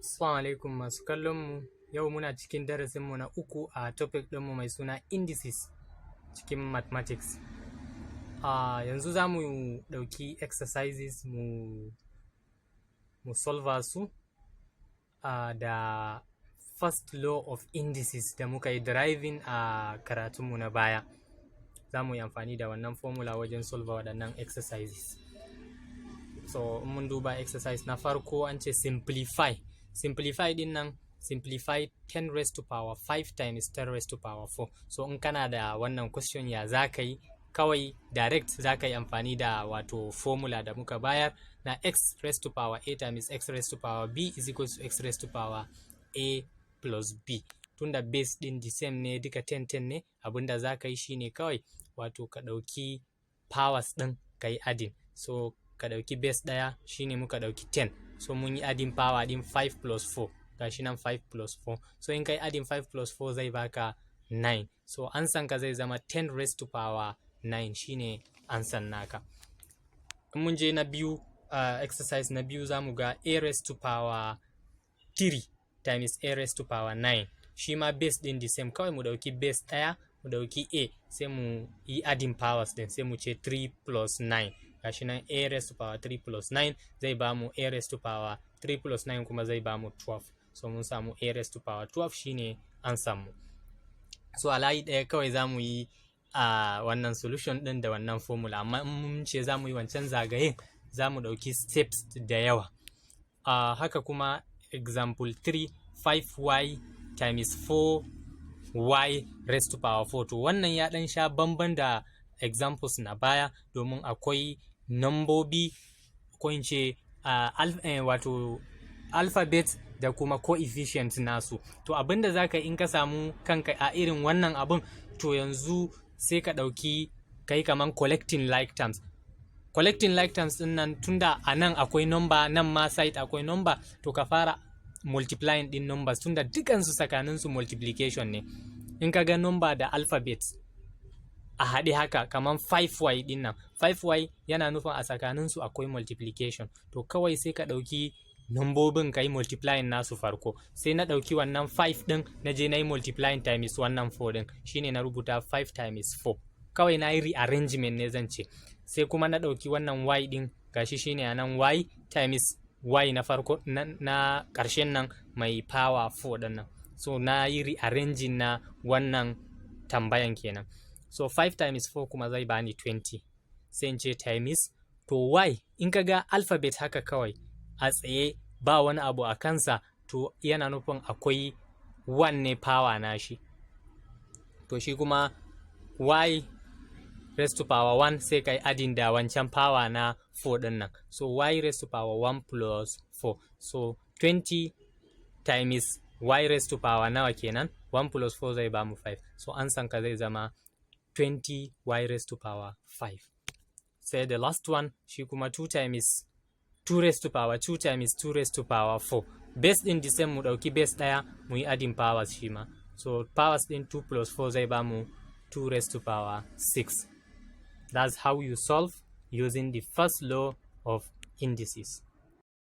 Assalamu alaikum masu kallon mu. Yau muna cikin darasin mu na uku a topic ɗinmu mai suna indices cikin mathematics. Yanzu za mu ɗauki exercises mu solve su da first law of indices da muka yi deriving a karatunmu na baya. Za mu yi amfani da wannan formula wajen solve waɗannan exercises. So in mun duba exercise na farko an ce simplify din nan, simplify 10 raised to power 5 times 10 raised to power 4. So in kana da wannan question ya za ka yi, kawai direct za ka yi amfani da wato formula da muka bayar na x raised to power a times x raised to power b is equal to x raised to power a plus b. Tunda base din the same ne, duka 10 ne, abinda za ka yi shine kawai wato ka ɗauki powers ɗin ka yi adding. So ka ɗauki base ɗaya shine muka ɗauki 10. So mun yi adding power din 5 plus 4, gashi nan 5 plus 4. So in kai adding 5 plus 4 zai baka 9. So ansan ka zai zama 10 raised to power 9 shine ansan naka. In mun je na biyu, exercise na biyu za mu ga a raised to power 3 times a raised to power 9. Shi ma base din the same, kawai mu ɗauki base ɗaya, mu ɗauki a, sai mu yi adding powers din, sai mu ce 3 plus 9. Gashi nan a raised to power 3 plus 9 zai bamu a raised to power 3 plus 9 kuma zai bamu 12. So mun samu a raised to power 12 shine an samu. So a layi ɗaya kawai za mu yi wannan solution ɗin da wannan formula, amma in mun ce za mu yi wancan zagayen za mu ɗauki steps da yawa. Haka kuma example 3, 5y times 4y raised to power 4. To wannan ya ɗan sha bamban da examples na baya, domin akwai nambobi ko in ce wato alphabet da kuma coefficient nasu. To abinda zaka in ka samu kanka a irin wannan abun, to yanzu sai ka ɗauki kai kaman collecting like terms. Collecting like terms din nan, tunda a nan akwai number, nan ma side akwai number, to ka fara multiplying din numbers, tunda dukansu tsakaninsu multiplication ne. In ka ga number da alphabet a haɗe haka kaman 5y din nan, 5y yana nufin a tsakaninsu akwai multiplication. To kawai sai ka ɗauki nambobin ka yi multiplying nasu farko. Sai na ɗauki wannan 5 ɗin na je na yi multiplying times wannan 4 ɗin, shine na rubuta 5 times 4. Kawai na yi rearrangement ne zan ce. Sai kuma na ɗauki wannan y ɗin, gashi shine a nan y times y na farko na ƙarshen nan mai power 4 ɗin nan. So na yi rearranging na wannan tambayan kenan. So 5 times 4 kuma zai bani 20. Sai in ce times, to y in ka ga alphabet haka kawai a tsaye ba wani abu a kansa, to yana nufin akwai 1 ne power na shi. To shi kuma y raised to power 1 sai kai adding da wancan power na 4 din nan. So y raised to power 1 plus 4. So 20 times y raised to power nawa kenan? 1 plus 4 zai bamu 5. So ansan ka zai zama 20 y raised to power 5. Sai the last one, shi kuma 2 times 2 raised to power 2 times 2 raised to power 4. Base din the same, mu ɗauki base ɗaya mu yi adding powers shi ma. So powers din 2 plus 4 zai bamu 2 raised to power 6. That's how you solve using the first law of indices.